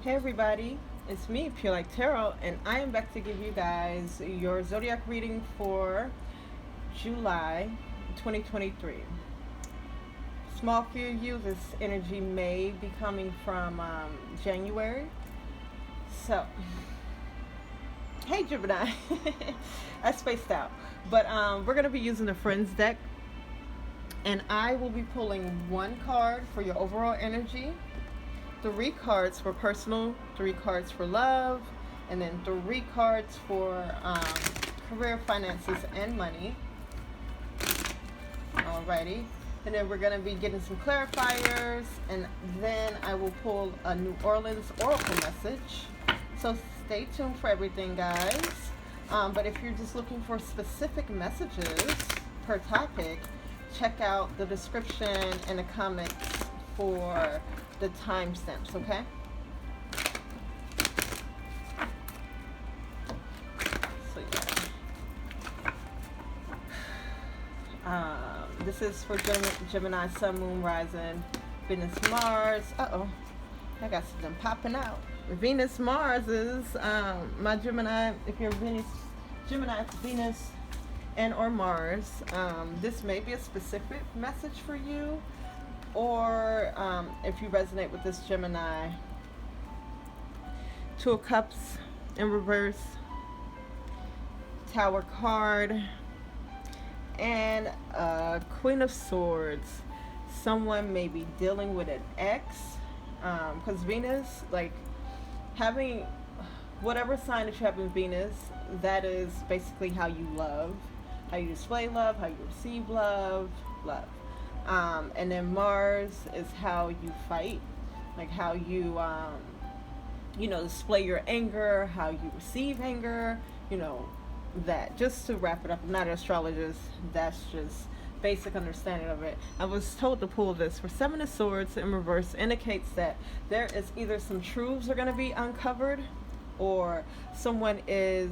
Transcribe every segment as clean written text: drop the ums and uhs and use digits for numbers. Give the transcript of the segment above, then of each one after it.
Hey everybody, it's me, PureLightTarot, and I am back to give you guys your zodiac reading for July 2023. Small for you, this energy may be coming from January. So, hey Gemini, I spaced out. But we're going to be using the Friends deck, and I will be pulling one card for your overall energy, 3 cards for personal, 3 cards for love, and then 3 cards for career, finances, and money. Alrighty. And then we're going to be getting some clarifiers, and then I will pull a New Orleans Oracle message. So stay tuned for everything, guys. But if you're just looking for specific messages per topic, check out the description and the comments for the timestamps, okay? So yeah. This is for Gemini, Sun, Moon, Rising, Venus, Mars. Uh-oh. I got something popping out. Venus, Mars is my Gemini. If you're Gemini, Venus, and or Mars, this may be a specific message for you. Or if you resonate with this Gemini, 2 of Cups in reverse, Tower card, and Queen of Swords. Someone may be dealing with an ex, because Venus, like, having whatever sign that you have in Venus, that is basically how you love, how you display love, how you receive love. And then Mars is how you fight, like how you, display your anger, how you receive anger, that. Just to wrap it up, I'm not an astrologist, that's just basic understanding of it. I was told to pull this for 7 of Swords in reverse. Indicates that there is either some truths are going to be uncovered, or someone is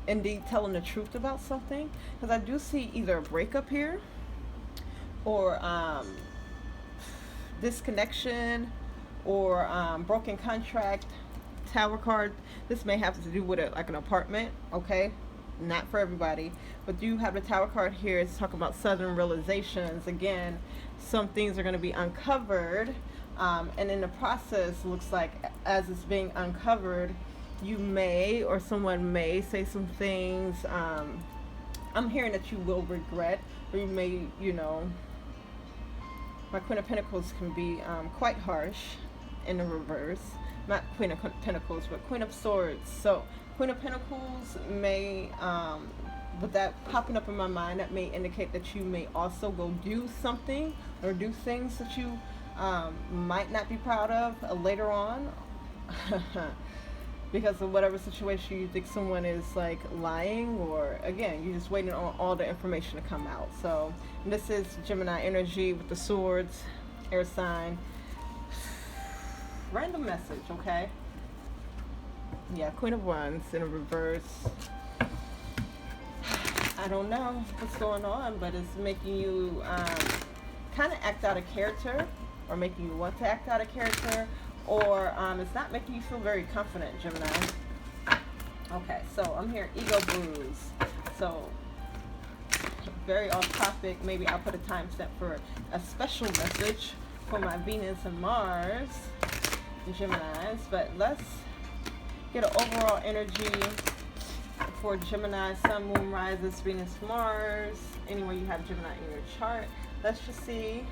indeed telling the truth about something, because I do see either a breakup here, or disconnection, or broken contract. Tower card, this may have to do with it, like an apartment, okay? Not for everybody, but you have the Tower card here. It's talking about sudden realizations. Again, some things are going to be uncovered, and in the process, looks like as it's being uncovered, you may, or someone may say some things. I'm hearing that you will regret, or you may, my Queen of Pentacles can be quite harsh in the reverse. Not Queen of Pentacles, but Queen of Swords. So Queen of Pentacles may, with that popping up in my mind, that may indicate that you may also go do something or do things that you might not be proud of later on. Because of whatever situation you think someone is like lying, or again, you're just waiting on all the information to come out. So this is Gemini energy with the swords, air sign. Random message, okay? Yeah, Queen of Wands in a reverse. I don't know what's going on, but it's making you kind of act out of character, or making you want to act out of character, or it's not making you feel very confident, Gemini. Okay, so I'm here, ego bruise. So very off topic. Maybe I'll put a timestamp for a special message for my Venus and Mars Geminis, but let's get an overall energy for Gemini, Sun, Moon, Rises, Venus, Mars, anywhere you have Gemini in your chart. Let's just see.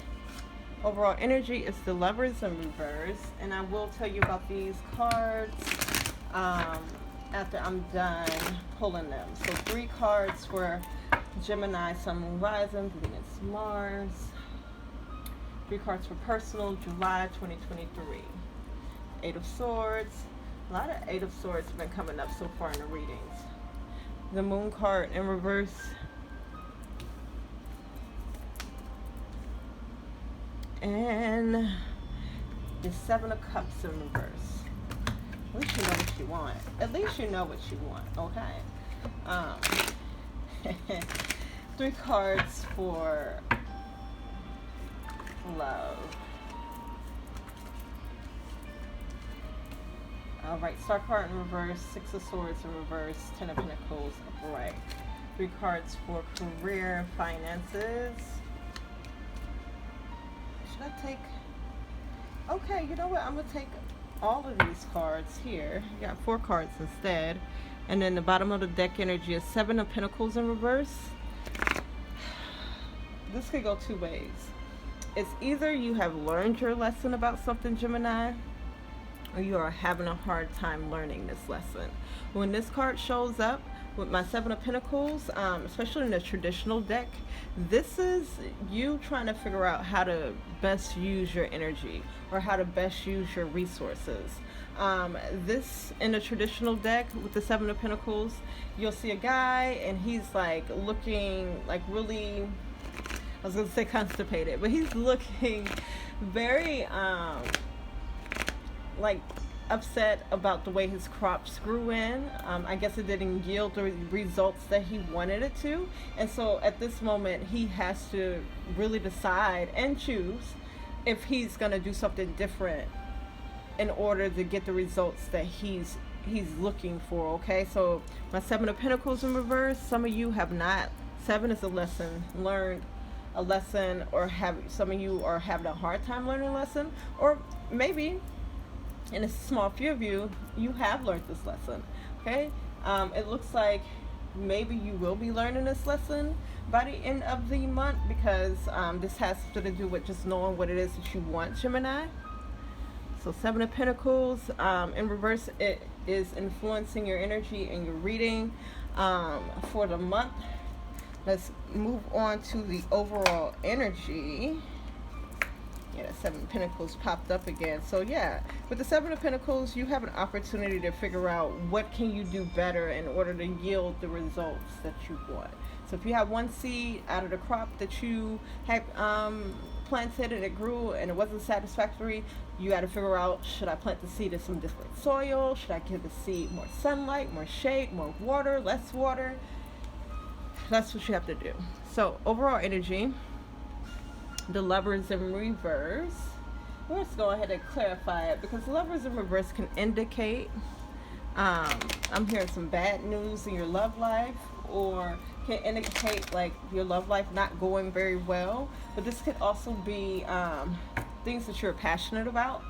Overall energy is the Lovers in reverse, and I will tell you about these cards after I'm done pulling them. So 3 cards for Gemini, Sun, Moon, Rising, Venus, Mars. 3 cards for personal, July 2023. 8 of Swords. A lot of 8 of Swords have been coming up so far in the readings. The Moon card in reverse. And the 7 of Cups in reverse. At least you know what you want. At least you know what you want, okay? 3 cards for love. All right, Star card in reverse, Six of Swords in reverse, Ten of Pentacles upright. 3 cards for career, finances. Should I take... Okay, you know what? I'm going to take all of these cards here. You got 4 cards instead. And then the bottom of the deck energy is 7 of Pentacles in reverse. This could go 2 ways. It's either you have learned your lesson about something, Gemini, or you are having a hard time learning this lesson. When this card shows up with my 7 of Pentacles, especially in the traditional deck, this is you trying to figure out how to best use your energy or how to best use your resources. This in the traditional deck with the 7 of Pentacles, you'll see a guy and he's like looking like really, I was going to say constipated, but he's looking very like upset about the way his crops grew in. I guess it didn't yield the results that he wanted it to. And so at this moment, he has to really decide and choose if he's going to do something different in order to get the results that he's looking for. Okay, so my 7 of Pentacles in reverse, some of you have not. 7 is a lesson learned, a lesson, or some of you are having a hard time learning a lesson, or maybe, and it's a small few of you, you have learned this lesson. Okay, it looks like maybe you will be learning this lesson by the end of the month, because this has to do with just knowing what it is that you want, Gemini. So 7 of Pentacles in reverse, it is influencing your energy and your reading for the month. Let's move on to the overall energy. Yeah, the 7 of Pentacles popped up again. So yeah, with the 7 of Pentacles, you have an opportunity to figure out what can you do better in order to yield the results that you want. So if you have one seed out of the crop that you had planted and it grew and it wasn't satisfactory, you got to figure out, should I plant the seed in some different soil? Should I give the seed more sunlight, more shade, more water, less water? That's what you have to do. So overall energy, the Lovers in reverse. Let's go ahead and clarify it, because the Lovers in reverse can indicate I'm hearing some bad news in your love life, or can indicate like your love life not going very well. But this could also be things that you're passionate about.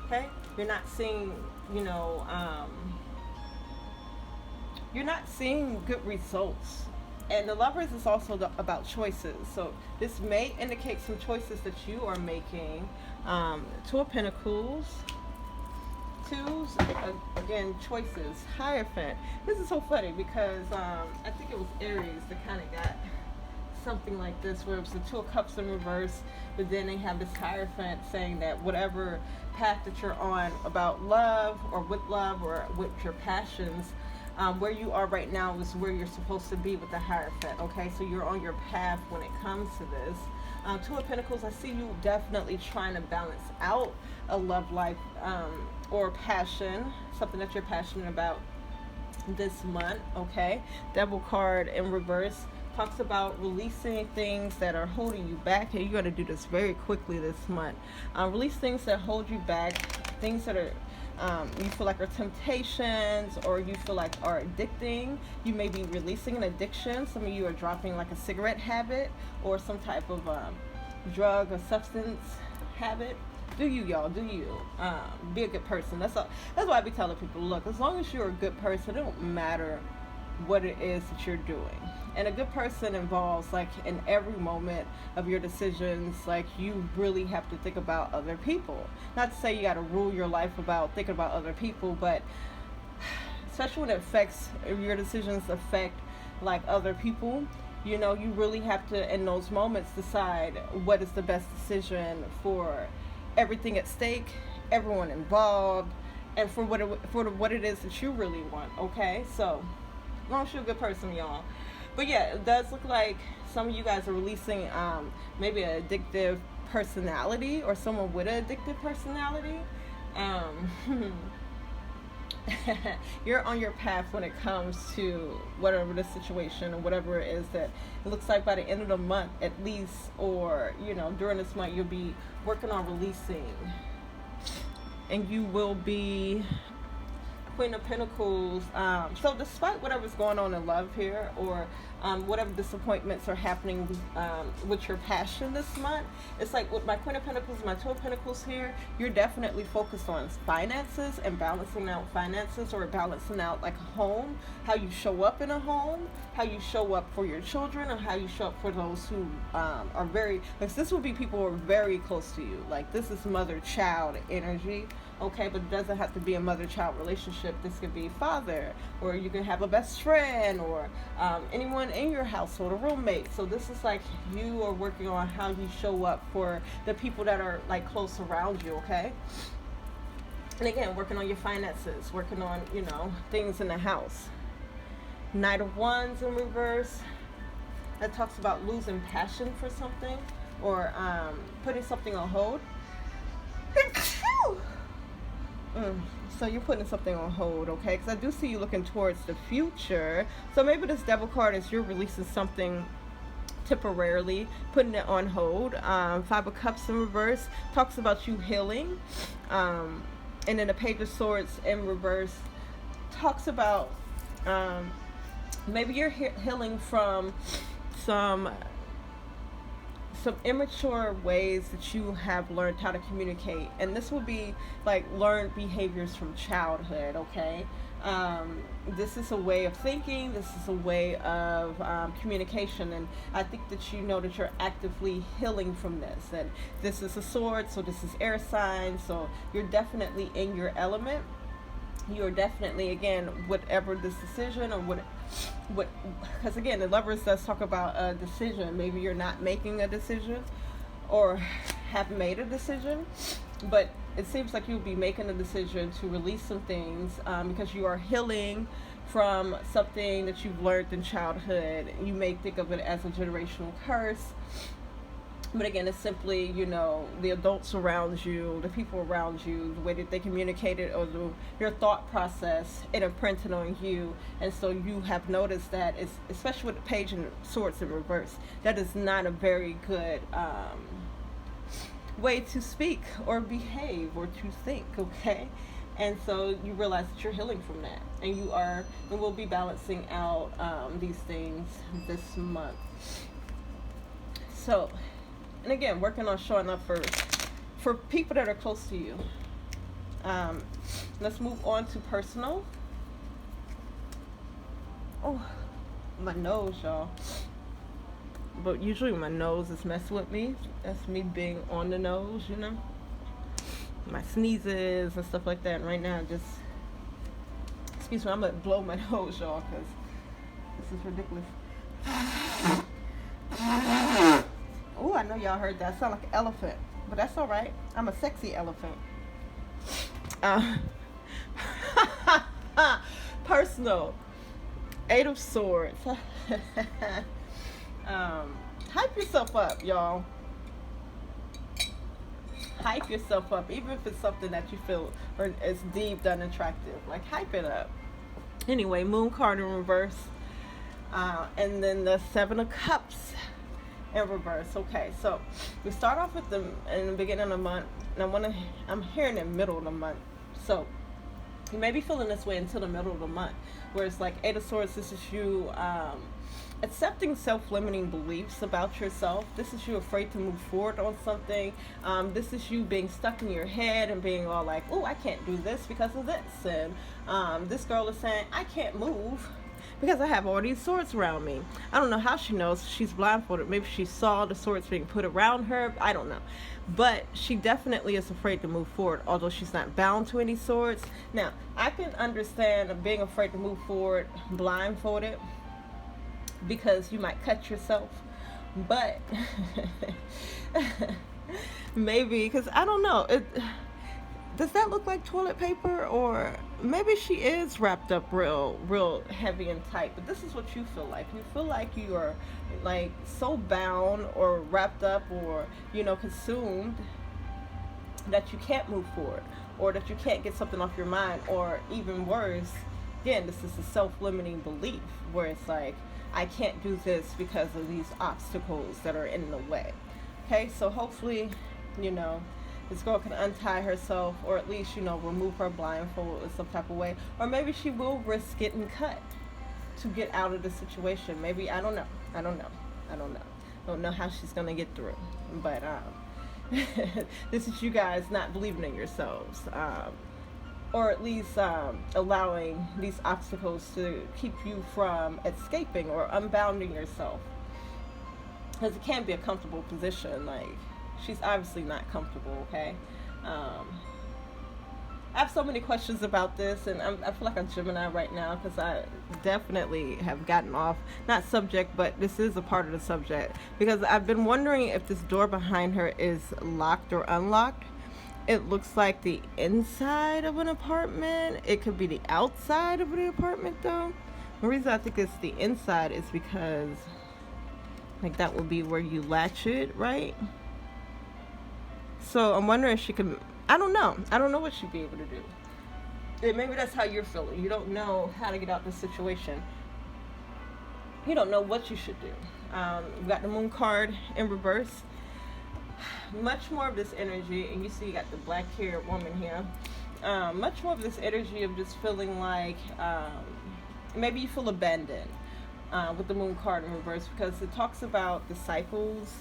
Okay, you're not seeing, you know, you're not seeing good results. And the Lovers is also about choices. So this may indicate some choices that you are making. 2 of Pentacles. 2s, again, choices. Hierophant. This is so funny because I think it was Aries that kind of got something like this, where it was the 2 of Cups in reverse, but then they have this Hierophant saying that whatever path that you're on about love or with your passions, where you are right now is where you're supposed to be with the Hierophant. Okay, so you're on your path when it comes to this. 2 of Pentacles, I see you definitely trying to balance out a love life or passion, something that you're passionate about this month. Okay, Devil card in reverse talks about releasing things that are holding you back, and you're going to do this very quickly this month. Release things that hold you back, things that are you feel like are temptations, or you feel like are addicting. You may be releasing an addiction. Some of you are dropping like a cigarette habit or some type of drug or substance habit. Do you, y'all? Do you? Be a good person. That's all. That's why I be telling people, look, as long as you're a good person, it don't matter what it is that you're doing. And a good person involves, like, in every moment of your decisions, like, you really have to think about other people. Not to say you got to rule your life about thinking about other people, but especially when it affects, if your decisions affect, like, other people, you know, you really have to, in those moments, decide what is the best decision for everything at stake, everyone involved, and for what it is that you really want. Okay, so as long as you're a good person, y'all. But yeah, it does look like some of you guys are releasing maybe an addictive personality, or someone with an addictive personality. You're on your path when it comes to whatever the situation or whatever it is that it looks like by the end of the month at least, or, you know, during this month you'll be working on releasing, and you will be Queen of Pentacles. So despite whatever's going on in love here, or whatever disappointments are happening with your passion this month, it's like with my Queen of Pentacles, my Two of Pentacles here, you're definitely focused on finances and balancing out finances, or balancing out like a home, how you show up in a home, how you show up for your children, or how you show up for those who are very, like, this will be people who are very close to you. Like, this is mother-child energy. Okay, but it doesn't have to be a mother-child relationship. This could be father, or you can have a best friend, or anyone in your household, a roommate. So this is like you are working on how you show up for the people that are like close around you, okay? And again, working on your finances, working on, you know, things in the house. Knight of Wands in reverse. That talks about losing passion for something, or putting something on hold. So you're putting something on hold, okay? Because I do see you looking towards the future. So maybe this Devil card is you're releasing something temporarily, putting it on hold. Five of Cups in reverse talks about you healing. And then the Page of Swords in reverse talks about maybe you're healing from some immature ways that you have learned how to communicate, and this will be like learned behaviors from childhood, okay? This is a way of thinking, this is a way of communication, and I think that you know that you're actively healing from this. And this is a sword, so this is air sign, so you're definitely in your element. You're definitely, again, whatever this decision, or what, because again, the Lovers does talk about a decision. Maybe you're not making a decision, or have made a decision, but it seems like you'll be making a decision to release some things, because you are healing from something that you've learned in childhood. You may think of it as a generational curse, but again, it's simply, you know, the adults around you, the people around you, the way that they communicated, or your thought process, it imprinted on you. And so you have noticed that, it's, especially with the Page of Swords in reverse, that is not a very good way to speak or behave or to think, okay? And so you realize that you're healing from that, and you are, and will be balancing out these things this month. So, and again, working on showing up for people that are close to you. Let's move on to personal. Oh, my nose, y'all. But usually my nose is messing with me. That's me being on the nose, you know. My sneezes and stuff like that. And right now, just, excuse me, I'm going to blow my nose, y'all, because this is ridiculous. Oh, I know y'all heard that. I sound like an elephant, but that's all right. I'm a sexy elephant. Personal. Eight of Swords. Hype yourself up, y'all. Hype yourself up, even if it's something that you feel or is deemed unattractive. Like, hype it up. Anyway, Moon card in reverse. And then the Seven of Cups in reverse. Okay, so we start off with them in the beginning of the month, and I'm here in the middle of the month. So you may be feeling this way until the middle of the month, where it's like Eight of Swords. This is you accepting self-limiting beliefs about yourself. This is you afraid to move forward on something. This is you being stuck in your head and being all like, oh, I can't do this because of this, and this girl is saying, I can't move because I have all these swords around me. I don't know how she knows. She's blindfolded. Maybe she saw the swords being put around her. I don't know. But she definitely is afraid to move forward, although she's not bound to any swords. Now, I can understand being afraid to move forward blindfolded, because you might cut yourself. But maybe, because I don't know. Does that look like toilet paper? Or maybe she is wrapped up real heavy and tight, but this is what you feel like. You feel like you are like so bound or wrapped up, or, you know, consumed, that you can't move forward, or that you can't get something off your mind, or even worse, again, this is a self-limiting belief where it's like, I can't do this because of these obstacles that are in the way. Okay, so hopefully, you know, This girl can untie herself, or at least, remove her blindfold in some type of way. Or maybe she will risk getting cut to get out of the situation. Maybe, I don't know. I don't know how she's going to get through. But this is you guys not believing in yourselves. Or at least allowing these obstacles to keep you from escaping or unbounding yourself. Because it can't be a comfortable position. Like, she's obviously not comfortable, okay? I have so many questions about this, and I feel like a Gemini right now, because I definitely have gotten off, not subject, but this is a part of the subject, because I've been wondering if this door behind her is locked or unlocked. It looks like the inside of an apartment. It could be the outside of the apartment, though. The reason I think it's the inside is because, like, that would be where you latch it, right? So I'm wondering if she can, I don't know what she'd be able to do. And maybe that's how you're feeling. You don't know how to get out of the situation. You don't know what you should do. You've got the moon card in reverse. Much more of this energy, and you see you got the black haired woman here. Much more of this energy of just feeling like maybe you feel abandoned with the moon card in reverse, because it talks about the cycles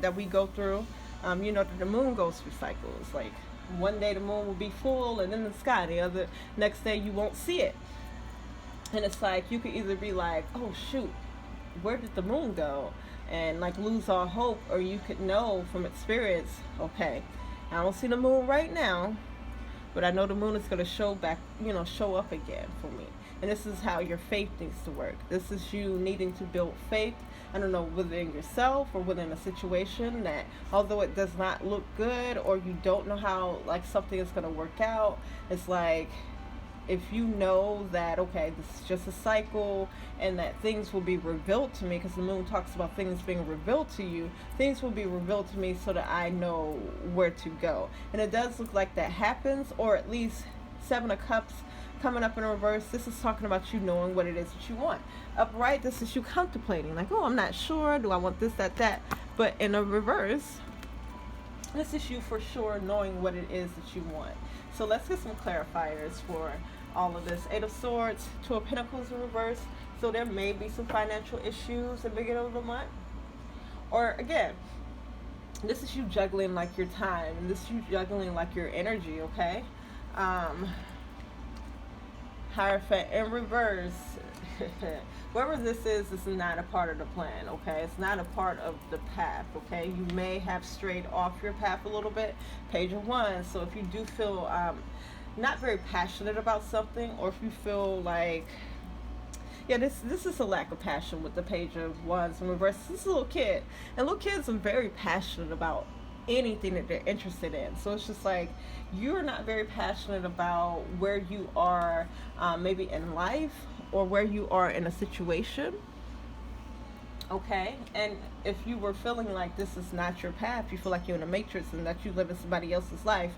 that we go through. That the moon goes through cycles. Like, one day the moon will be full and in the sky, the next day you won't see it. And it's like you could either be like, oh shoot, where did the moon go? And like lose all hope, or you could know from experience, okay, I don't see the moon right now, but I know the moon is going to show up again for me. And this is how your faith needs to work. This is you needing to build faith, I don't know, within yourself or within a situation that, although it does not look good, or you don't know how like something is going to work out, it's like, if you know that, okay, this is just a cycle, and that things will be revealed to me, because the moon talks about things being revealed to you, things will be revealed to me so that I know where to go. And it does look like that happens, or at least Seven of Cups coming up in reverse. This is talking about you knowing what it is that you want. Upright, this is you contemplating, like, oh, I'm not sure, do I want this, that. But in a reverse, this is you for sure knowing what it is that you want. So let's get some clarifiers for all of this. Eight of Swords, Two of Pentacles in reverse. So there may be some financial issues at the beginning of the month. Or again, this is you juggling like your time, and this is you juggling like your energy, okay? Hierophant in reverse. Whoever this is not a part of the plan, okay? It's not a part of the path, okay? You may have strayed off your path a little bit. Page of Wands. So if you do feel not very passionate about something, or if you feel like, yeah, this is a lack of passion with the Page of Wands in reverse. This is a little kid, and little kids are very passionate about anything that they're interested in. So it's just like you're not very passionate about where you are maybe in life, or where you are in a situation, okay? And if you were feeling like this is not your path, you feel like you're in a matrix and that you live in somebody else's life,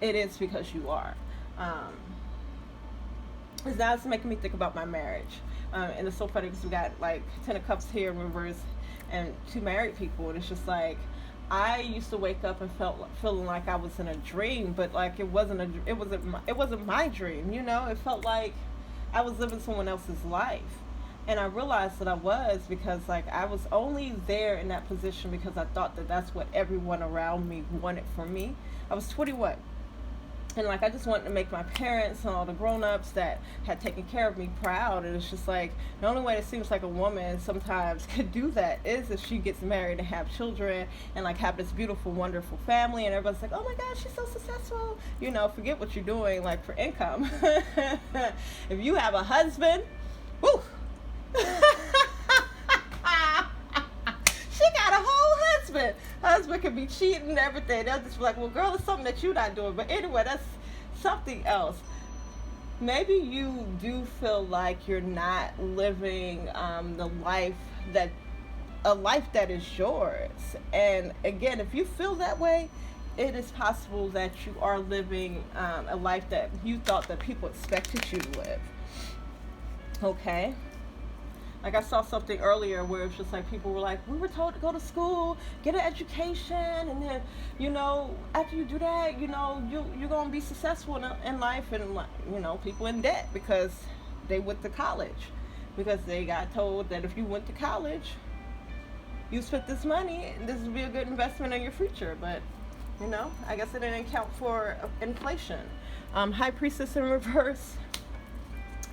it is because you are. Now it's making me think about my marriage, and it's so funny because we got like 10 of Cups here in reverse and two married people, and it's just like I used to wake up and feeling like I was in a dream, but like it wasn't my dream, It felt like I was living someone else's life. And I realized that I was, because like I was only there in that position because I thought that that's what everyone around me wanted for me. I was 21. And like I just wanted to make my parents and all the grown-ups that had taken care of me proud. And it's just like the only way it seems like a woman sometimes could do that is if she gets married and have children and like have this beautiful, wonderful family, and everybody's like, oh my gosh, she's so successful. Forget what you're doing like for income. If you have a husband, woo. She got a whole husband. Husband could be cheating and everything. They'll just be like, well, girl, it's something that you're not doing. But anyway, that's something else. Maybe you do feel like you're not living a life that is yours. And again, if you feel that way, it is possible that you are living a life that you thought that people expected you to live. Okay. Like I saw something earlier where it's just like people were like, we were told to go to school, get an education, and then, you know, after you do that, you know, you're going to be successful in life, and, you know, people in debt because they went to college, because they got told that if you went to college, you spent this money, and this would be a good investment in your future. But, you know, I guess it didn't account for inflation. High Priestess in reverse.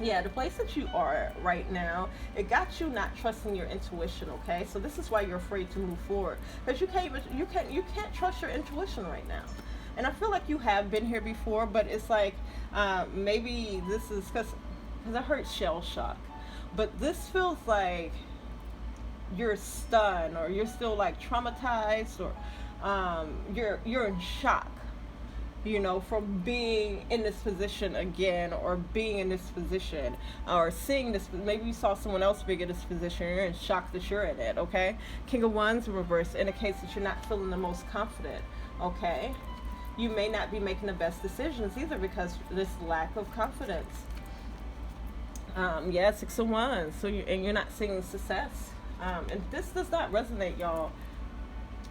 Yeah, the place that you are right now, it got you not trusting your intuition, okay? So this is why you're afraid to move forward, because you can't trust your intuition right now. And I feel like you have been here before, but it's like maybe this is because I heard shell shock, but this feels like you're stunned, or you're still like traumatized, or you're in shock, you know, from being in this position again, or being in this position, or seeing this. Maybe you saw someone else big in this position, and you're in shock that you're in it, okay? King of Wands in reverse indicates that you're not feeling the most confident, okay? You may not be making the best decisions either because of this lack of confidence. Yeah, 6 of Wands. So you're not seeing success. And this does not resonate, y'all.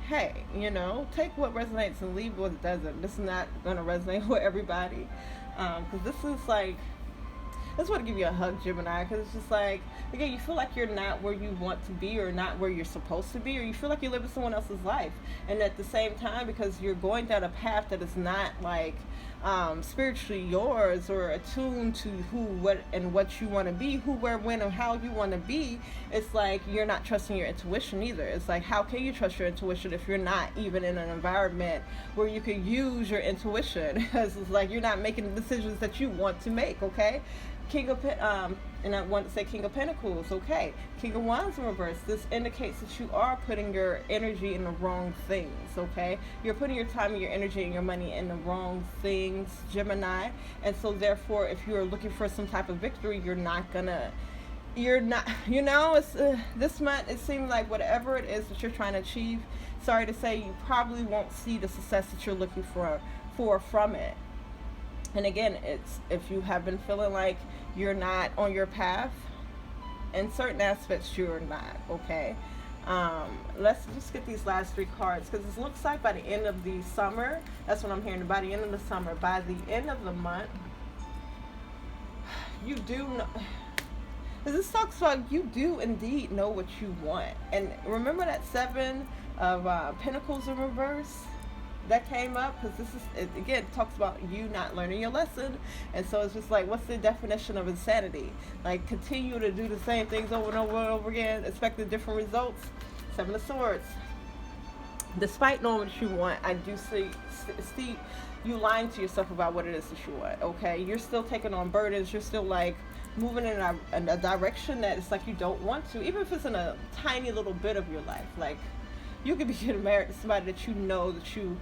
Hey, you know, take what resonates and leave what doesn't. This is not going to resonate with everybody. Because this is like, I just want to give you a hug, Gemini, because it's just like, again, you feel like you're not where you want to be, or not where you're supposed to be, or you feel like you're living someone else's life. And at the same time, because you're going down a path that is not like spiritually yours, or attuned to who, what, and what you want to be, who, where, when, and how you want to be, it's like you're not trusting your intuition either. It's like, how can you trust your intuition if you're not even in an environment where you can use your intuition? Because it's like you're not making the decisions that you want to make, okay? King of and I want to say King of Pentacles, okay. King of Wands in reverse. This indicates that you are putting your energy in the wrong things, okay. You're putting your time and your energy and your money in the wrong things, Gemini. And so therefore, if you're looking for some type of victory, you're not, you know, it's this month, it seems like whatever it is that you're trying to achieve, sorry to say, you probably won't see the success that you're looking for from it. And again, it's if you have been feeling like you're not on your path, in certain aspects you're not, okay? Let's just get these last 3 cards, because it looks like by the end of the summer, that's what I'm hearing, by the end of the summer, by the end of the month, you do know, this talks about you do indeed know what you want. And remember that 7 of Pentacles in reverse that came up, because this is, it, again, talks about you not learning your lesson. And so it's just like, what's the definition of insanity? Like, continue to do the same things over and over and over again, expecting different results. 7 of Swords. Despite knowing what you want, I do see you lying to yourself about what it is that you want, okay? You're still taking on burdens. You're still like moving in a direction that it's like you don't want to, even if it's in a tiny little bit of your life. Like, you could be getting married to somebody that you know that you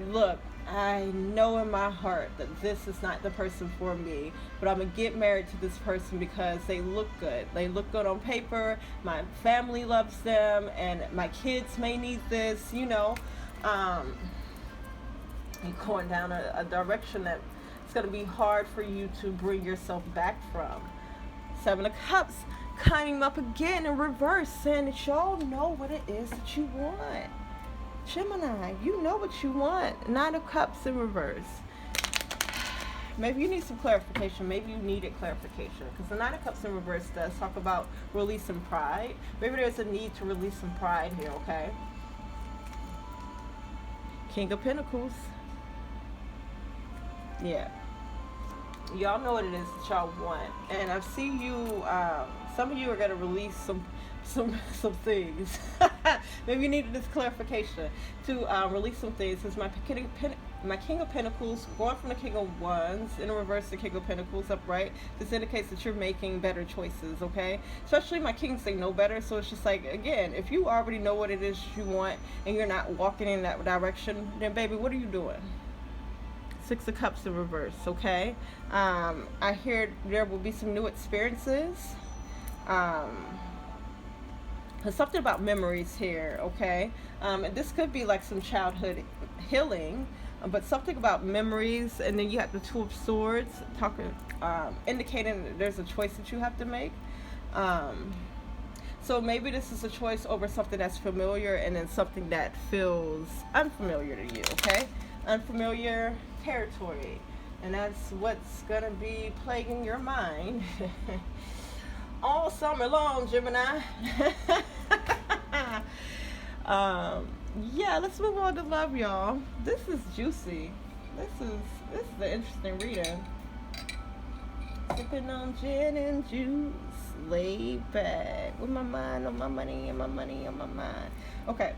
look, I know in my heart that this is not the person for me, but I'm going to get married to this person because they look good. They look good on paper. My family loves them, and my kids may need this, you know. You're going down a direction that it's going to be hard for you to bring yourself back from. 7 of Cups coming up again in reverse, saying that y'all know what it is that you want. Gemini, you know what you want. 9 of Cups in reverse. Maybe you need some clarification. Maybe you needed clarification, because the 9 of Cups in reverse does talk about releasing pride. Maybe there's a need to release some pride here, okay? King of Pentacles. Yeah. Y'all know what it is that y'all want. And I see you, some of you are going to release some things. Maybe you needed this clarification to release some things. Since my King of Pentacles, going from the King of Wands in reverse to King of Pentacles upright, this indicates that you're making better choices, okay? Especially my Kings, they know better. So it's just like, again, if you already know what it is you want and you're not walking in that direction, then baby, what are you doing? 6 of Cups in reverse, okay? I hear there will be some new experiences. There's something about memories here, okay? And this could be like some childhood healing, but something about memories. And then you have the 2 of Swords, talking, indicating that there's a choice that you have to make. So maybe this is a choice over something that's familiar and then something that feels unfamiliar to you, okay? Unfamiliar territory. And that's what's going to be plaguing your mind all summer long, Gemini. Yeah, let's move on to love, y'all. This is juicy. This is an interesting reading. Sipping on gin and juice, laid back with my mind on my money and my money on my mind. Okay.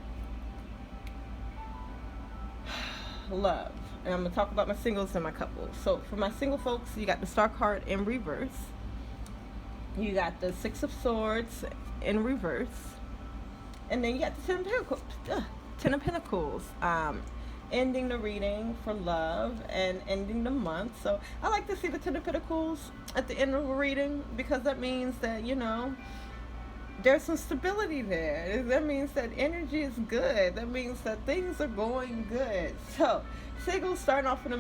Love. And I'm going to talk about my singles and my couples. So for my single folks, you got the Star card in reverse. You got the Six of Swords in reverse. And then you got the Ten of Pentacles. Ten of Pentacles. Ending the reading for love and ending the month. So I like to see the Ten of Pentacles at the end of a reading because that means that, you know, there's some stability there. That means that energy is good. That means that things are going good. So singles starting off in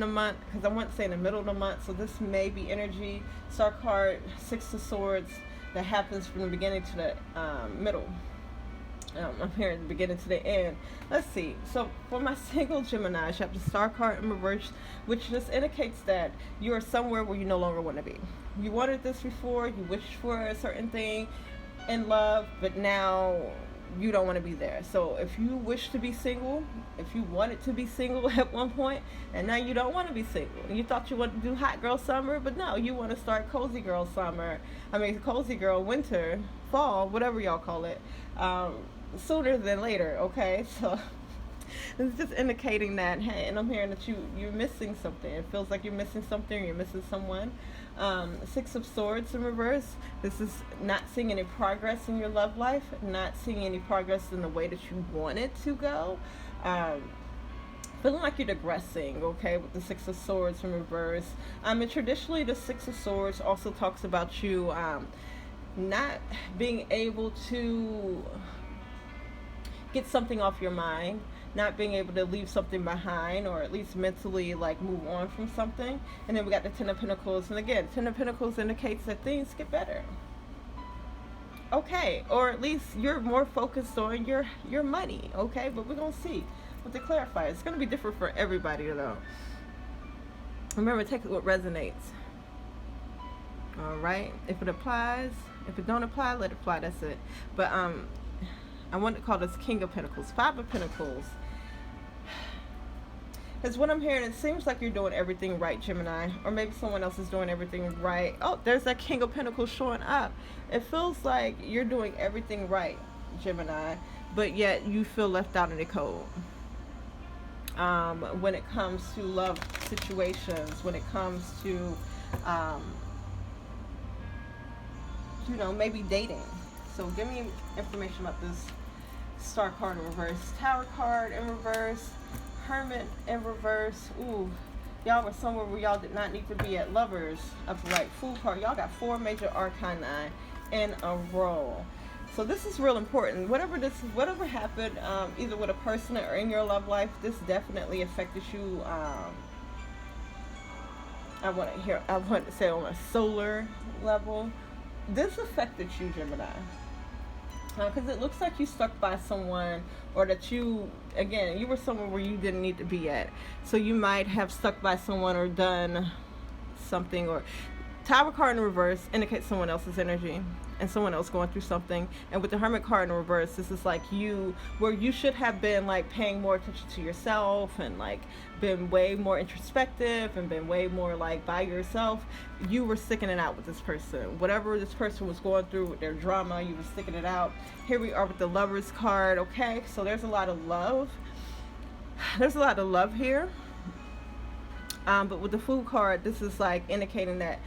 the month, because I want to say in the middle of the month, so this may be energy. Star card, Six of Swords, that happens from the beginning to the middle. I'm here at the beginning to the end. Let's see. So for my single Gemini, you have the Star card in reverse, which just indicates that you are somewhere where you no longer want to be. You wanted this before, you wished for a certain thing in love, but now you don't want to be there. So if you wish to be single, if you wanted to be single at one point, and now you don't want to be single, you thought you wanted to do hot girl summer, but no, you want to start cozy girl summer. Cozy girl winter, fall, whatever y'all call it. Sooner than later, okay? So it's just indicating that, hey, and I'm hearing that you're missing something. It feels like you're missing something, or you're missing someone. Six of Swords in reverse. This is not seeing any progress in your love life, not seeing any progress in the way that you want it to go. Feeling like you're digressing, okay, with the Six of Swords in reverse. And traditionally, the Six of Swords also talks about you not being able to get something off your mind, not being able to leave something behind, or at least mentally like move on from something. And then we got the Ten of Pentacles, and again, Ten of Pentacles indicates that things get better, okay, or at least you're more focused on your money, okay? But we're gonna see what to clarify. It's gonna be different for everybody though. Remember, take it what resonates. All right, if it applies, if it don't apply, let it apply. That's it. But I want to call this King of Pentacles, Five of Pentacles. Because what I'm hearing, it seems like you're doing everything right, Gemini. Or maybe someone else is doing everything right. Oh, there's that King of Pentacles showing up. It feels like you're doing everything right, Gemini, but yet you feel left out in the cold. When it comes to love situations, when it comes to, you know, maybe dating. So give me information about this Star card in reverse, Tower card in reverse, Hermit in reverse. Ooh, y'all were somewhere where y'all did not need to be at. Lovers upright, Fool card. Y'all got 4 major arcana in a row. So this is real important. Whatever happened, either with a person or in your love life, this definitely affected you. I want to say on a solar level, this affected you, Gemini. Because it looks like you stuck by someone, or that you were somewhere where you didn't need to be at. So you might have stuck by someone or done something, or Tower card in reverse indicates someone else's energy and someone else going through something. And with the Hermit card in reverse, this is like where you should have been like paying more attention to yourself and like been way more introspective and been way more like by yourself. You were sticking it out with this person. Whatever this person was going through with their drama, you were sticking it out. Here we are with the Lovers card, okay? So there's a lot of love. There's a lot of love here. But with the Fool card, this is like indicating that,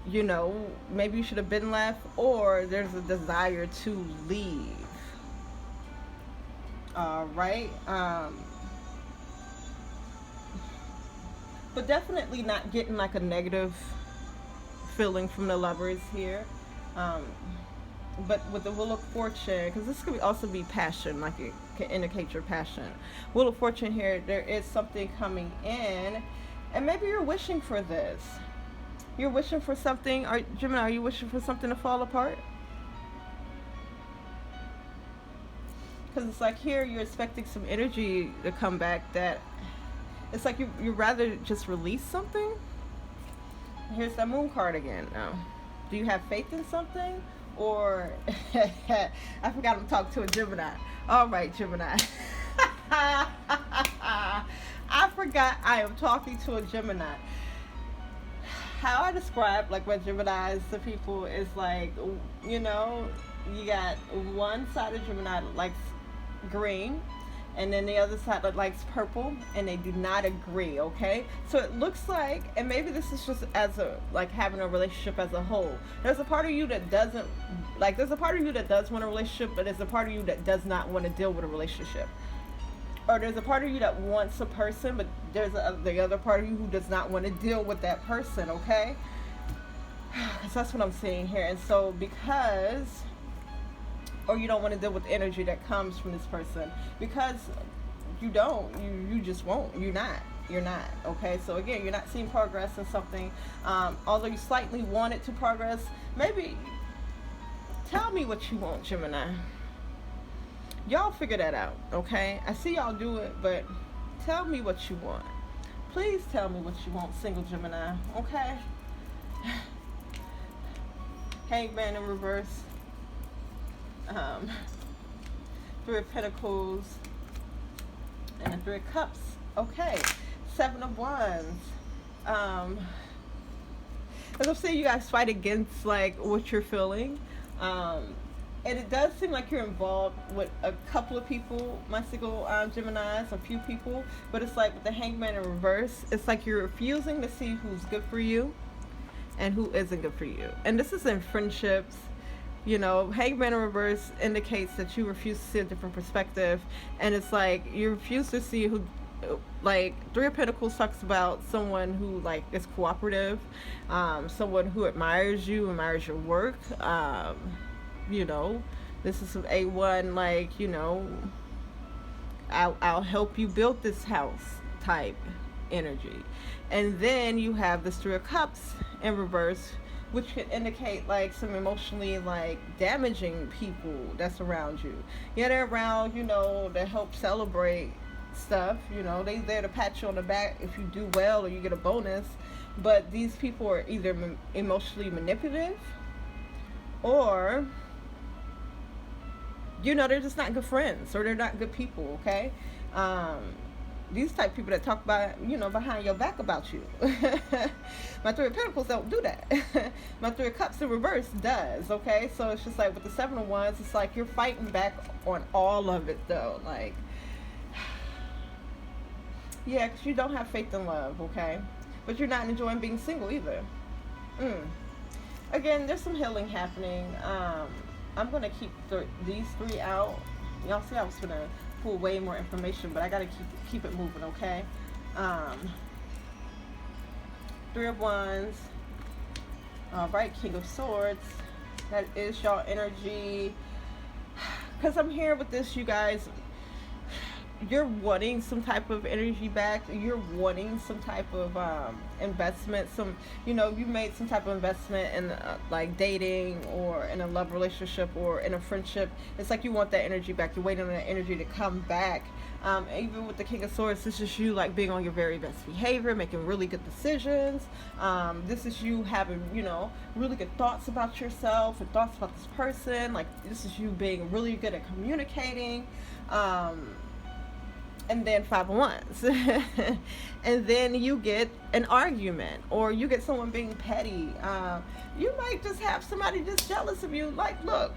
you know, maybe you should have been left, or there's a desire to leave. All right. But definitely not getting like a negative feeling from the Lovers here. But with the Wheel of Fortune, because this could also be passion, like it can indicate your passion. Wheel of Fortune here, there is something coming in, and maybe you're wishing for this. You're wishing for something. Gemini, are you wishing for something to fall apart? Because it's like here you're expecting some energy to come back that it's like you rather just release something. Here's that moon card again. Now, do you have faith in something? Or I forgot I'm talking to a Gemini. All right, Gemini. I forgot I am talking to a Gemini. How I describe like what Geminis to people is like, you know, you got one side of Gemini that likes green, and then the other side that likes purple, and they do not agree. Okay, so it looks like, and maybe this is just as a like having a relationship as a whole, there's a part of you that doesn't like, there's a part of you that does want a relationship, but there's a part of you that does not want to deal with a relationship. Or there's a part of you that wants a person, but there's the other part of you who does not want to deal with that person. Okay, because that's what I'm seeing here. And so because, or you don't want to deal with the energy that comes from this person because you just won't. You're not. Okay, so again, you're not seeing progress in something. Although you slightly want it to progress, maybe tell me what you want, Gemini. Y'all figure that out. Okay, I see y'all do it, but tell me what you want. Please tell me what you want, single Gemini. Okay. Hangman in reverse. Three of Pentacles and the Three of Cups. Okay, Seven of Wands. As I'm saying, you guys fight against like what you're feeling, and it does seem like you're involved with a couple of people, my single Geminis, a few people, but it's like with the Hangman in reverse, it's like you're refusing to see who's good for you and who isn't good for you. And this is in friendships. You know, Hangman in reverse indicates that you refuse to see a different perspective, and it's like you refuse to see who, like Three of Pentacles talks about someone who like is cooperative, someone who admires you, admires your work. You know, this is some A1, like, you know, I'll help you build this house type energy. And then you have this Three of Cups in reverse, which could indicate like some emotionally like damaging people that's around you. Yeah, they're around, you know, to help celebrate stuff. You know, they're there to pat you on the back if you do well or you get a bonus. But these people are either emotionally manipulative, or, you know, they're just not good friends, or they're not good people. Okay. These type of people that talk about, you know, behind your back about you. My Three of Pentacles don't do that. My Three of Cups in reverse does. Okay, so it's just like with the Seven of Wands, it's like you're fighting back on all of it though. Like, yeah, because you don't have faith in love. Okay, but you're not enjoying being single either. Again, there's some healing happening. I'm gonna keep these three out. Y'all see, I was gonna pull way more information, but I gotta keep it moving. Okay. Three of Wands. All right, King of Swords. That is y'all energy. Because I'm here with this, you guys. You're wanting some type of energy back. You're wanting some type of investment. Some, you know, you made some type of investment in like dating or in a love relationship or in a friendship. It's like you want that energy back. You're waiting on that energy to come back. Even with the King of Swords, this is you like being on your very best behavior, making really good decisions. This is you having, you know, really good thoughts about yourself and thoughts about this person. Like, this is you being really good at communicating. And then Five of Wands. And then you get an argument, or you get someone being petty. You might just have somebody just jealous of you. Like, look,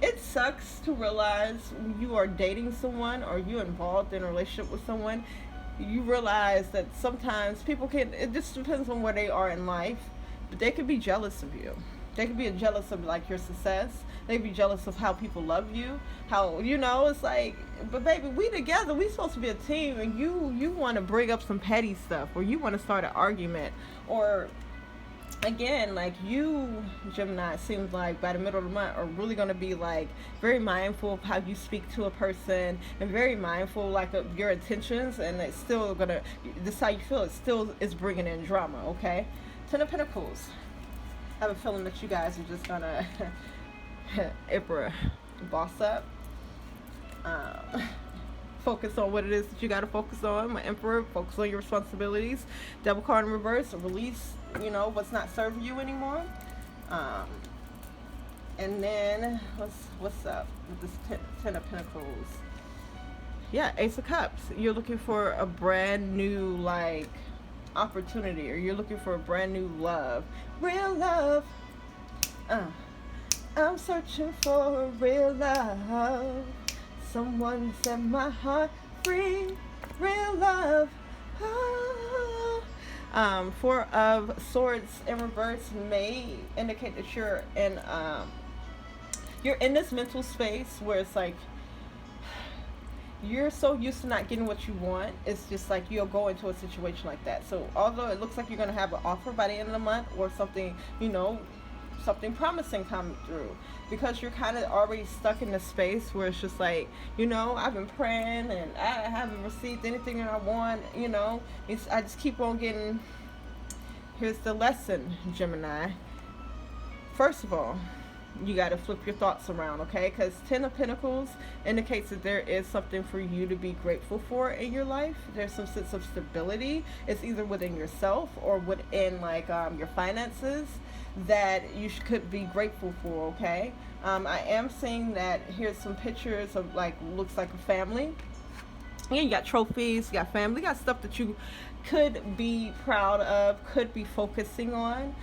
it sucks to realize when you are dating someone or you're involved in a relationship with someone, you realize that sometimes people can, it just depends on where they are in life, but they could be jealous of you. They could be jealous of like your success. They could be jealous of how people love you. How, you know, it's like, but baby, we together. We supposed to be a team, and you want to bring up some petty stuff, or you want to start an argument, or again, like you, Gemini, seems like by the middle of the month are really going to be like very mindful of how you speak to a person, and very mindful like of your intentions, and it's still gonna, this is how you feel, it still is bringing in drama. Okay. Ten of Pentacles. I have a feeling that you guys are just gonna boss up. Focus on what it is that you got to focus on. My Emperor, focus on your responsibilities. Devil card in reverse, release, you know, what's not serving you anymore. And then what's up with this Ten of Pentacles? Yeah, Ace of Cups. You're looking for a brand new like opportunity, or you're looking for a brand new love, real love. I'm searching for a real love. Someone set my heart free, real love. Four of Swords in reverse may indicate that you're in this mental space where it's like you're so used to not getting what you want. It's just like you'll go into a situation like that. So although it looks like you're going to have an offer by the end of the month, or something, you know, something promising coming through, because you're kind of already stuck in the space where it's just like, you know, I've been praying and I haven't received anything that I want, you know, I just keep on getting. Here's the lesson, Gemini. First of all, you got to flip your thoughts around, okay? Because Ten of Pentacles indicates that there is something for you to be grateful for in your life. There's some sense of stability. It's either within yourself or within like your finances that you could be grateful for, okay? I am seeing that here's some pictures of like, looks like a family. Yeah, you got trophies, you got family, you got stuff that you could be proud of, could be focusing on.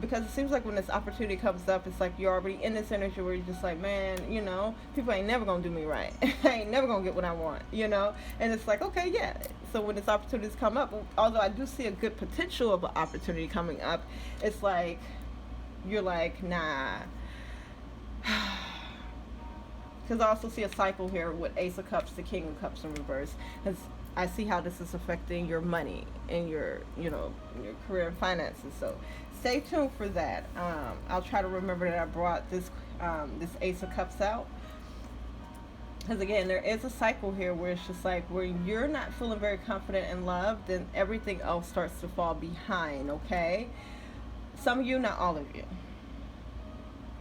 Because it seems like when this opportunity comes up, it's like you're already in this energy where you're just like, man, you know, people ain't never gonna do me right. I ain't never gonna get what I want, you know? And it's like, okay, yeah. So when this opportunities come up, although I do see a good potential of an opportunity coming up, it's like, you're like, nah. Because I also see a cycle here with Ace of Cups to King of Cups in reverse. Because I see how this is affecting your money and your, you know, your career and finances. So stay tuned for that. I'll try to remember that I brought this this Ace of Cups out. Because again, there is a cycle here where it's just like, where you're not feeling very confident in love, then everything else starts to fall behind, okay? Some of you, not all of you.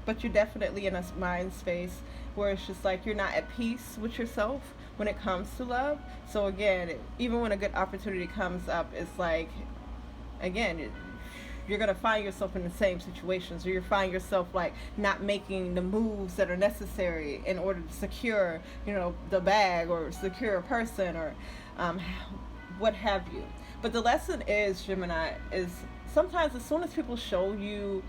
But you're definitely in a mind space where it's just like you're not at peace with yourself when it comes to love. So again, even when a good opportunity comes up, it's like, again, you're going to find yourself in the same situations, or you find yourself like not making the moves that are necessary in order to secure, you know, the bag, or secure a person, or what have you. But the lesson is, Gemini, is sometimes as soon as people show you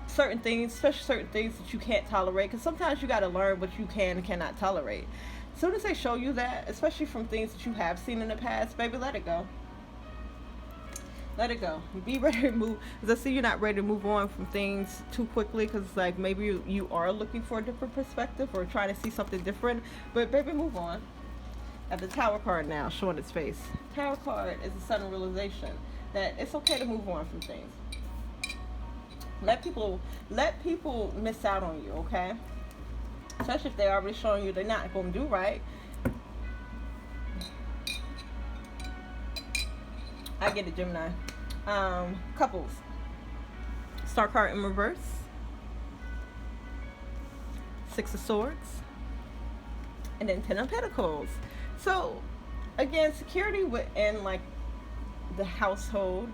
certain things, especially certain things that you can't tolerate, because sometimes you got to learn what you can and cannot tolerate. As soon as they show you that, especially from things that you have seen in the past, baby, let it go. Let it go. Be ready to move. Because I see you're not ready to move on from things too quickly, because like maybe you are looking for a different perspective or trying to see something different. But baby, move on. I have the Tower card now showing its face. Tower card is a sudden realization that it's okay to move on from things. Let people miss out on you, okay? Especially if they're already showing you they're not going to do right. I get it, Gemini. Couples. Star card in reverse. Six of Swords. And then Ten of Pentacles. So, again, security within, like, the household,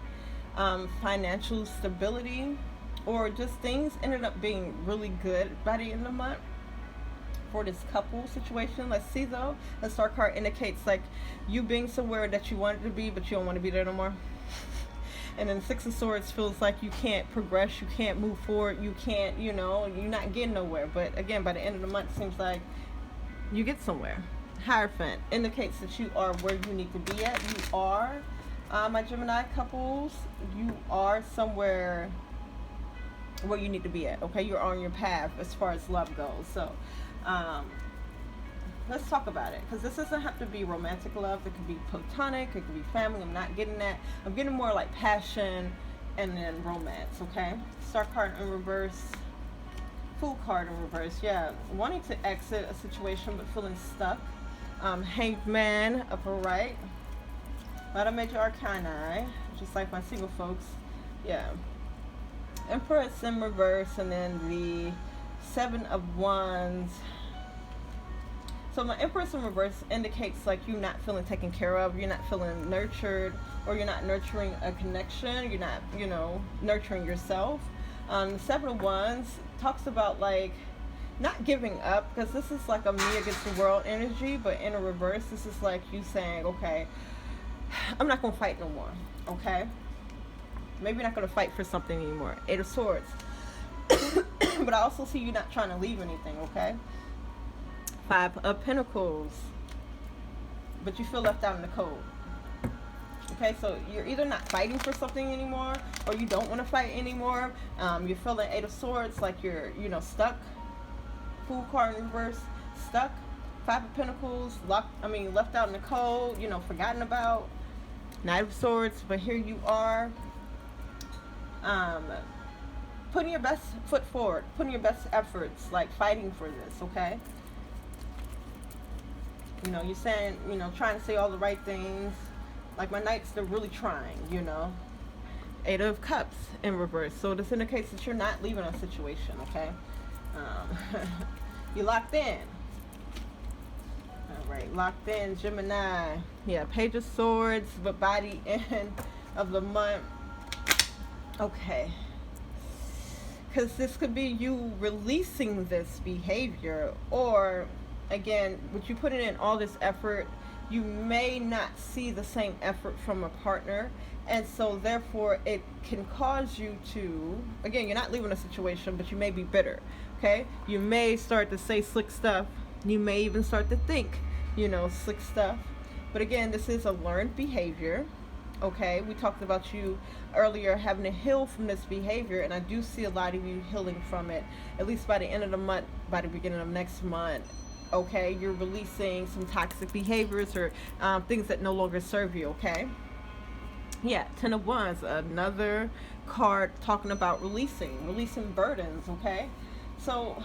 financial stability, or just things ended up being really good by the end of the month for this couple situation. Let's see though. The Star card indicates like you being somewhere that you wanted to be, but you don't want to be there no more. And then Six of Swords feels like you can't progress, you can't move forward, you can't, you know, you're not getting nowhere. But again, by the end of the month, it seems like you get somewhere. Hierophant indicates that you are where you need to be at. You are, my Gemini couples, you are somewhere where you need to be at, okay? You're on your path as far as love goes. So let's talk about it, because this doesn't have to be romantic love. It could be platonic, it could be family. I'm not getting that. I'm getting more like passion and then romance, okay? Star card in reverse, Fool card in reverse. Yeah, wanting to exit a situation but feeling stuck. Hanged Man, upper right. A lot of major arcana, just like my single folks. Yeah. Empress in reverse, and then the Seven of Wands. So my Empress in reverse indicates like you're not feeling taken care of, you're not feeling nurtured, or you're not nurturing a connection, you're not, nurturing yourself. The Seven of Wands talks about like not giving up, because this is like a me against the world energy, but in a reverse, this is like you saying, okay, I'm not going to fight no more, okay? Maybe you're not going to fight for something anymore. Eight of Swords. But I also see you not trying to leave anything, okay? Five of Pentacles. But you feel left out in the cold. Okay, so you're either not fighting for something anymore, or you don't want to fight anymore. You're feeling Eight of Swords, like you're, stuck. Fool card in reverse, stuck. Five of Pentacles, left out in the cold, forgotten about. Knight of Swords, but here you are. Putting your best foot forward, putting your best efforts, like fighting for this, okay? You're saying, trying to say all the right things. Like my knights, they're really trying, Eight of Cups in reverse. So this indicates that you're not leaving a situation, okay? You're locked in. All right, locked in, Gemini. Yeah, Page of Swords, but by the end of the month. Okay. Because this could be you releasing this behavior, or again, with you putting in all this effort, you may not see the same effort from a partner, and so therefore it can cause you to, again, you're not leaving a situation, but you may be bitter, okay? You may start to say slick stuff. You may even start to think, slick stuff. But again, this is a learned behavior, okay? We talked about you earlier having to heal from this behavior, and I do see a lot of you healing from it, at least by the end of the month, by the beginning of next month. Okay, you're releasing some toxic behaviors or things that no longer serve you, okay? Yeah, Ten of Wands, another card talking about releasing burdens, okay? So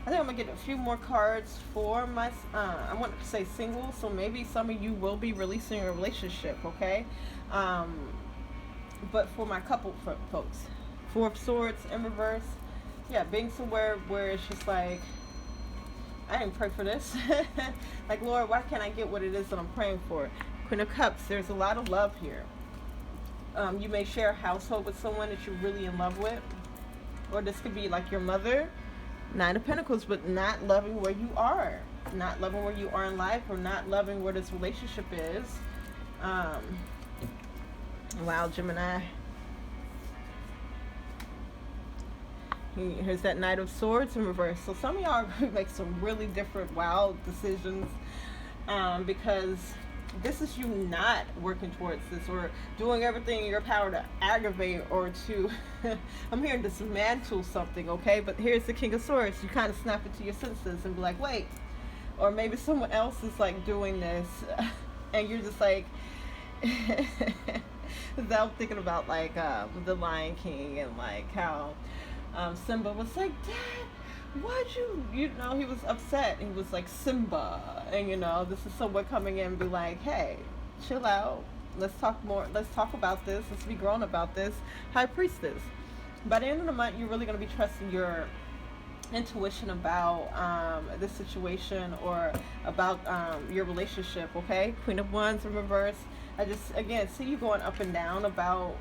I think I'm gonna get a few more cards for my I want to say single, so maybe some of you will be releasing a relationship, okay? But for my couple folks, Four of Swords in reverse. Yeah, being somewhere where it's just like, I didn't pray for this. Like, Lord, why can't I get what it is that I'm praying for? Queen of Cups, there's a lot of love here. You may share a household with someone that you're really in love with. Or this could be like your mother. Nine of Pentacles, but not loving where you are. Not loving where you are in life, or not loving where this relationship is. Wow, Gemini. Here's that Knight of Swords in reverse. So some of y'all make some really different wild decisions, because this is you not working towards this, or doing everything in your power to aggravate or to I'm hearing dismantle something, okay? But here's the King of Swords. You kind of snap into your senses and be like, wait. Or maybe someone else is like doing this and you're just like I'm thinking about like the Lion King, and like how Simba was like, Dad, why'd you he was upset. He was like, Simba. And this is someone coming in and be like, hey, chill out. Let's talk more. Let's talk about this. Let's be grown about this. High Priestess. By the end of the month, you're really going to be trusting your intuition about this situation, or about your relationship, okay? Queen of Wands in reverse. I just, again, see you going up and down about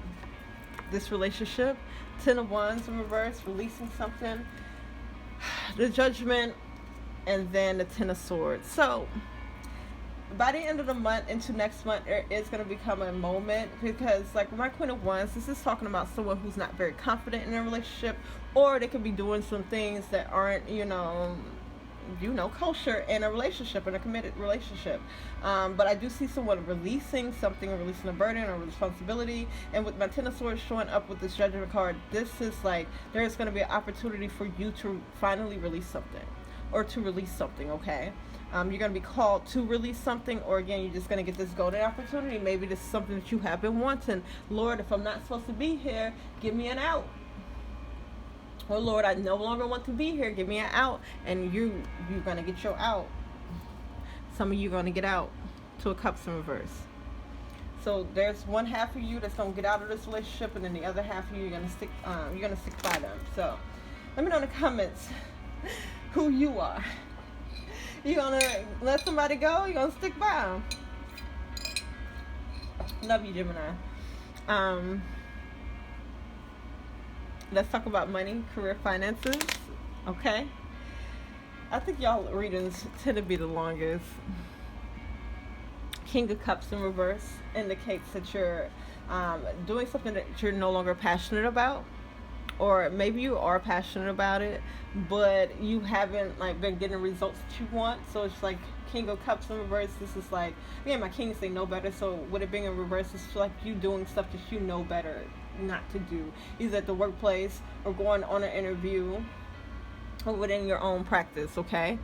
this relationship. Ten of Wands in reverse, releasing something. The Judgment, and then the Ten of Swords. So by the end of the month into next month, there is going to become a moment, because like my Queen of Wands, this is talking about someone who's not very confident in a relationship, or they could be doing some things that aren't kosher in a relationship, in a committed relationship. But I do see someone releasing something, or releasing a burden or responsibility. And with my Ten of Swords showing up with this Judgment card, this is like there's going to be an opportunity for you to finally release something, or to release something, okay? You're going to be called to release something, or again, you're just going to get this golden opportunity. Maybe this is something that you have been wanting. Lord, if I'm not supposed to be here, give me an out. Oh Lord, I no longer want to be here. Give me an out. And you're going to get your out. Some of you are going to get out. Two of Cups in reverse. So there's one half of you that's gonna get out of this relationship, and then the other half of you, you're gonna stick by them. So let me know in the comments who you are. You gonna let somebody go? You gonna stick by them? Love you, Gemini. Let's talk about money, career, finances. Okay. I think y'all readings tend to be the longest. King of Cups in reverse indicates that you're doing something that you're no longer passionate about, or maybe you are passionate about it, but you haven't like been getting the results that you want. So it's like King of Cups in reverse. This is like, again, my kings say no better. So with it being in reverse, it's like you doing stuff that you know better not to do, either at the workplace or going on an interview or within your own practice. Okay.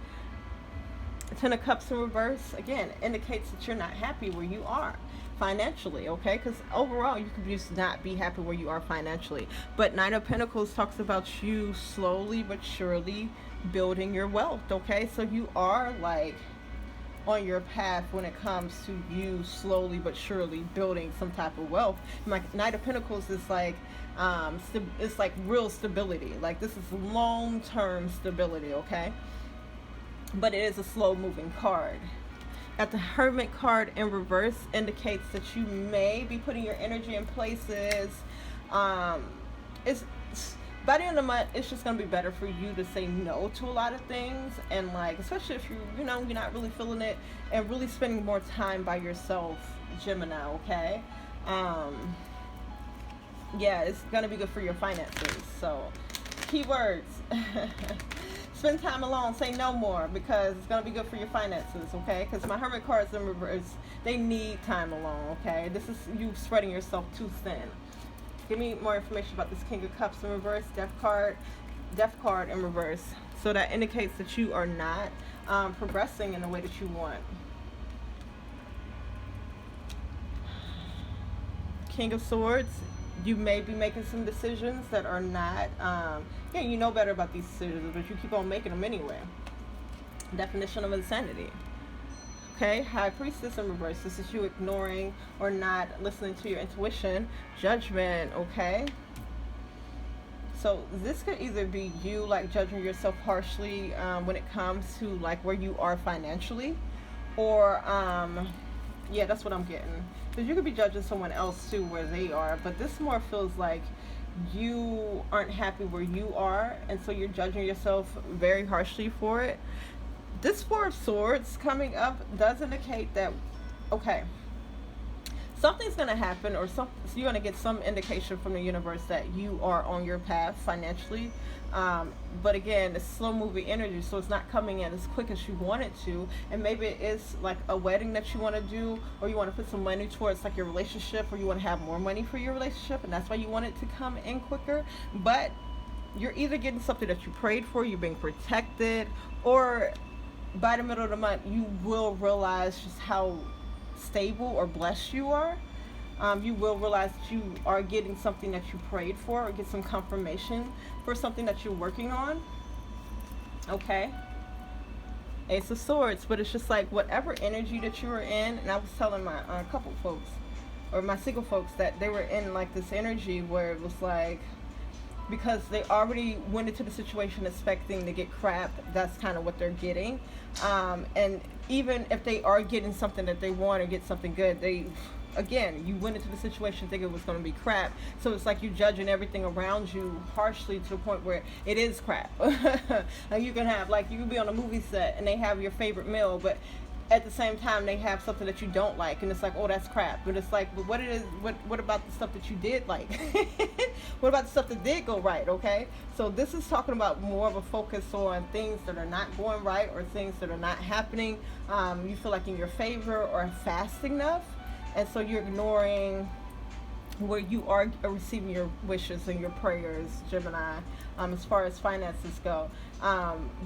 Ten of Cups in reverse, again, indicates that you're not happy where you are financially, okay? Because overall, you could just not be happy where you are financially. But Nine of Pentacles talks about you slowly but surely building your wealth, okay? So you are, like, on your path when it comes to you slowly but surely building some type of wealth. My Knight of Pentacles is like, it's like real stability. Like, this is long-term stability, okay? But it is a slow-moving card. At the Hermit card in reverse indicates that you may be putting your energy in places. It's by the end of the month, it's just gonna be better for you to say no to a lot of things, and like, especially if you're not really feeling it, and really spending more time by yourself, Gemini. Okay. Yeah, it's gonna be good for your finances. So, keywords. Spend time alone. Say no more, because it's going to be good for your finances, okay? Because my Hermit cards in reverse, they need time alone, okay? This is you spreading yourself too thin. Give me more information about this King of Cups in reverse, Death card in reverse. So that indicates that you are not progressing in the way that you want. King of Swords. You may be making some decisions that are not, yeah, you know better about these decisions, but you keep on making them anyway. Definition of insanity. Okay, High Priestess in reverse. This is you ignoring or not listening to your intuition. Judgment, okay? So this could either be you, like, judging yourself harshly when it comes to, like, where you are financially, or, yeah, that's what I'm getting. Because you could be judging someone else too where they are, but this more feels like you aren't happy where you are, and so you're judging yourself very harshly for it. This Four of Swords coming up does indicate that, okay, something's going to happen, or so you're going to get some indication from the universe that you are on your path financially. But again, it's slow moving energy, so it's not coming in as quick as you want it to. And maybe it is like a wedding that you want to do, or you want to put some money towards like your relationship, or you want to have more money for your relationship, and that's why you want it to come in quicker. But you're either getting something that you prayed for, you're being protected, or by the middle of the month, you will realize just how stable or blessed you are. You will realize that you are getting something that you prayed for, or get some confirmation for something that you're working on. Okay. Ace of Swords. But it's just like whatever energy that you were in, and I was telling my couple folks, or my single folks, that they were in like this energy where it was like, because they already went into the situation expecting to get crap, that's kind of what they're getting. And even if they are getting something that they want, or get something good, again, you went into the situation thinking it was going to be crap. So it's like you're judging everything around you harshly to the point where it is crap. And you can have, like, you can be on a movie set and they have your favorite meal, but at the same time they have something that you don't like, and it's like, oh, that's crap. But it's like, but what about the stuff that you did like? What about the stuff that did go right? Okay, so this is talking about more of a focus on things that are not going right, or things that are not happening, you feel like in your favor or fast enough, and so you're ignoring where you are receiving your wishes and your prayers, Gemini, as far as finances go.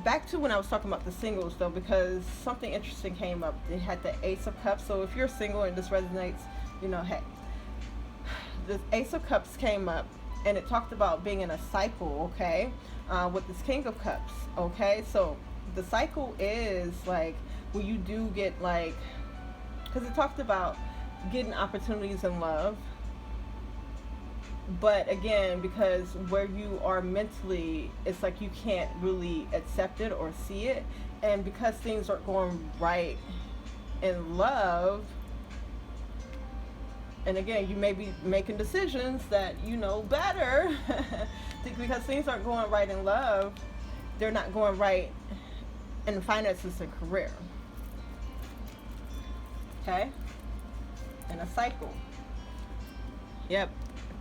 Back to when I was talking about the singles, though, because something interesting came up. It had the Ace of Cups. So if you're single and this resonates, hey, the Ace of Cups came up, and it talked about being in a cycle, okay, with this King of Cups, okay? So the cycle is like, when you do get, like, because it talked about getting opportunities in love. But again, because where you are mentally, it's like you can't really accept it or see it. And because things aren't going right in love, and again, you may be making decisions that you know better because things aren't going right in love, they're not going right in finances and career. Okay? In a cycle. Yep.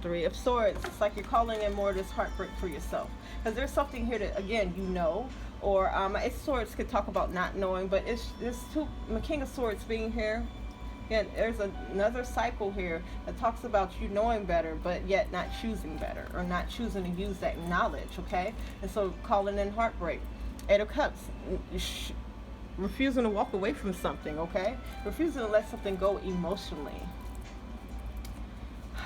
Three of Swords. It's like you're calling in more of this heartbreak for yourself. Because there's something here that, again, you know. Or Ace of Swords could talk about not knowing, but there's King of Swords being here. Yeah, there's another cycle here that talks about you knowing better, but yet not choosing better, or not choosing to use that knowledge, okay? And so calling in heartbreak. Eight of Cups, refusing to walk away from something, okay? Refusing to let something go emotionally.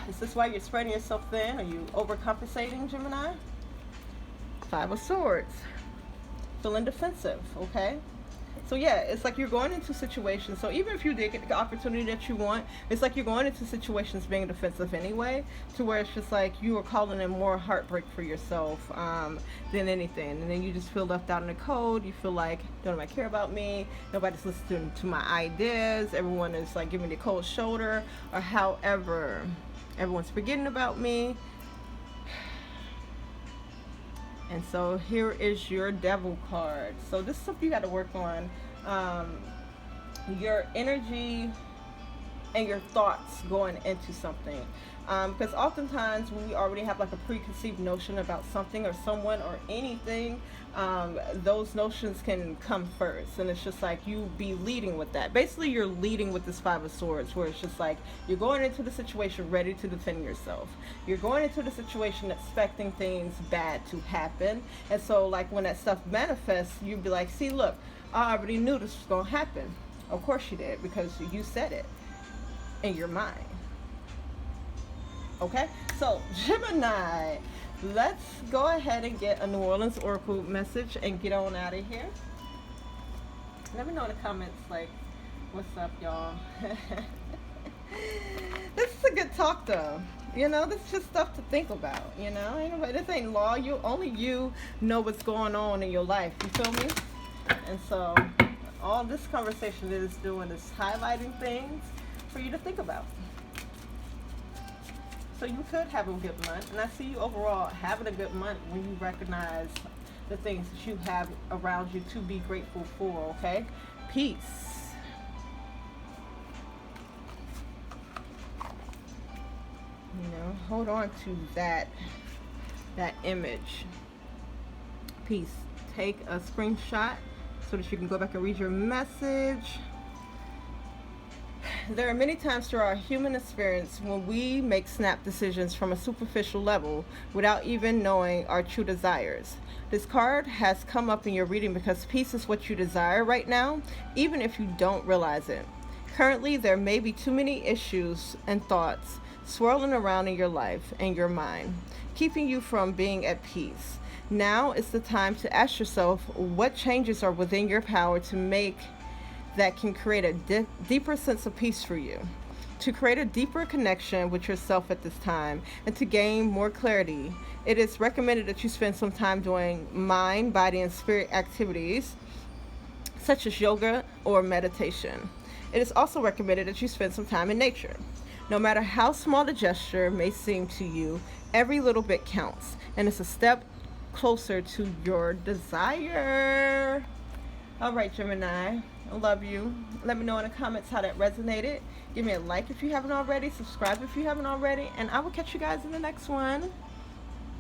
Is this why you're spreading yourself thin? Are you overcompensating, Gemini? Five of Swords. Feeling defensive, okay? So yeah, it's like you're going into situations. So even if you did get the opportunity that you want, it's like you're going into situations being defensive anyway, to where it's just like you are calling in more heartbreak for yourself than anything. And then you just feel left out in the cold. You feel like nobody care about me. Nobody's listening to my ideas. Everyone is like giving me the cold shoulder, or however, everyone's forgetting about me. And so here is your Devil card. So this is something you got to work on. Your energy and your thoughts going into something. Because oftentimes when we already have like a preconceived notion about something or someone or anything, those notions can come first. And it's just like you be leading with that. Basically, you're leading with this Five of Swords, where it's just like you're going into the situation ready to defend yourself. You're going into the situation expecting things bad to happen. And so like when that stuff manifests, you'd be like, see, look, I already knew this was going to happen. Of course you did, because you said it in your mind. Okay, so Gemini, let's go ahead and get a New Orleans Oracle message and get on out of here. Let me know in the comments, like, what's up, y'all? This is a good talk, though. You know, this is just stuff to think about, you know? This ain't law. Only you know what's going on in your life. You feel me? And so all this conversation is doing is highlighting things for you to think about. So you could have a good month, and I see you overall having a good month when you recognize the things that you have around you to be grateful for, okay? Peace. You know, hold on to that image. Peace. Take a screenshot so that you can go back and read your message. There are many times through our human experience when we make snap decisions from a superficial level without even knowing our true desires. This card has come up in your reading because peace is what you desire right now, even if you don't realize it. Currently, there may be too many issues and thoughts swirling around in your life and your mind, keeping you from being at peace. Now is the time to ask yourself what changes are within your power to make that can create a deeper sense of peace for you. To create a deeper connection with yourself at this time and to gain more clarity, it is recommended that you spend some time doing mind, body, and spirit activities such as yoga or meditation. It is also recommended that you spend some time in nature. No matter how small the gesture may seem to you, every little bit counts, and it's a step closer to your desire. All right, Gemini, I love you. Let me know in the comments how that resonated. Give me a like if you haven't already. Subscribe if you haven't already. And I will catch you guys in the next one.